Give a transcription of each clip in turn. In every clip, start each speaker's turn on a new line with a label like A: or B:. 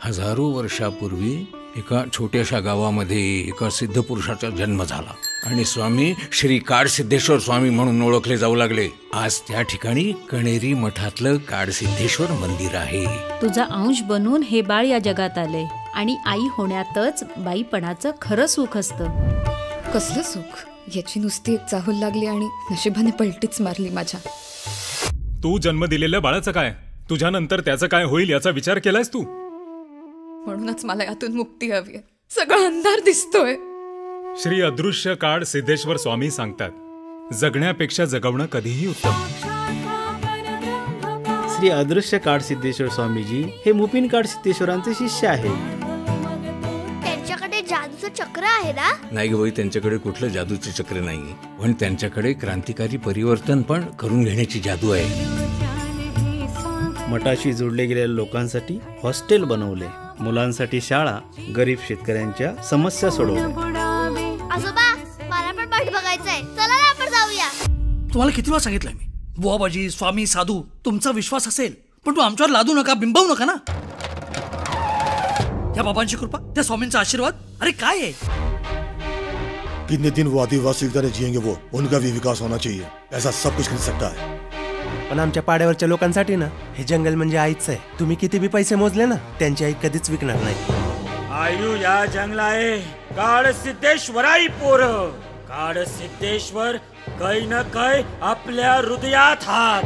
A: हजारो वर्षापूर्वी एका छोट्याशा गावामध्ये एका सिद्ध पुरुषाचा जन्म झाला आणि स्वामी श्री काडसिद्धेश्वर स्वामी म्हणून ओळखले जाऊ लागले. आज त्या ठिकाणी कणेरी मठातलं काडसिद्धेश्वर मंदिर आहे.
B: तुझा अंश बनून हे बाळ या जगात आले आणि आई होण्यातच बाईपणाचं खरं सुख असतं.
C: कसलं सुख याची नुसती एक चाहूल लागली आणि नशिबाने पलटीच मारली माझ्या.
D: तू जन्म दिलेल्या बाळाचं काय, तुझ्यानंतर त्याचं काय होईल याचा विचार केलायस तू?
C: म्हणूनच मला यातून मुक्ती हवी आहे. सगळा अंधार दिसतोय.
D: श्री अदृश्य काड सिद्धेश्वर स्वामी सांगतात, जगण्यापेक्षा जगवणं कधीही उत्तम.
E: श्री अदृश्य काड सिद्धेश्वर स्वामीजी हे मुपीन काड सिद्धेश्वरांचे शिष्य आहेत.
F: त्यांच्याकडे जादूचं चक्र आहे ना?
A: नाही ग बाई, त्यांच्याकडे कुठलं जादूचे चक्र नाही, पण त्यांच्याकडे क्रांतिकारी परिवर्तन पण करून घेण्याची जादू आहे.
E: मठाशी जोडले गेलेल्या लोकांसाठी हॉस्टेल बनवले, मुलांसाठी शाळा, गरीब शेतकऱ्यांच्या समस्या सोडवल्या.
F: आजोबा, मला पण मठ बघायचंय, चला ना आपण जाऊया.
G: तुम्हाला किती वेळा सांगितलंय मी, बुवाबाजी, स्वामी, साधू तुमचा विश्वास असेल, पण तू आमच्यावर लादू नका, बिंबवू नका ना. या बाबांची कृपा, त्या स्वामींचा आशीर्वाद, अरे काय आहे.
H: कितने दिन वो आदिवासी तरह जिएंगे, वो उनका भी विकास होना चाहिए. ऐसा सब कुछ कर सकता है.
I: पण आमच्या पाड्यावरच्या लोकांसाठी ना हे जंगल म्हणजे आईच आहे. तुम्ही किती बी पैसे मोजले ना, त्यांची आई कधीच विकणार नाही.
J: आयु या जंगला आहे काड सिद्धेश्वराई पोर. काड सिद्धेश्वर काही ना काही आपल्या हृदयात हात.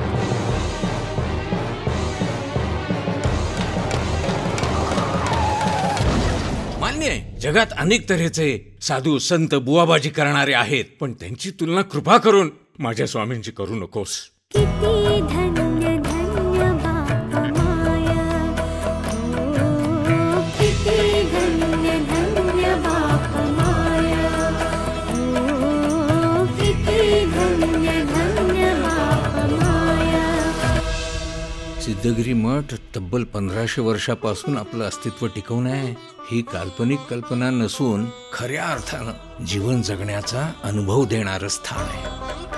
A: मान्य आहे, जगात अनेक तऱ्हेचे साधू संत बुवाबाजी करणारे आहेत, पण त्यांची तुलना कृपा करून माझ्या स्वामींची करू नकोस.
F: किती धन्य धन्य बाप माया, किती धन्य धन्य बाप माया, किती धन्य धन्य बाप माया.
A: सिद्धगिरी मठ तब्बल 1500 वर्षापासून आपलं अस्तित्व टिकवून आहे. ही काल्पनिक कल्पना नसून खऱ्या अर्थानं जीवन जगण्याचा अनुभव देणारं स्थान आहे.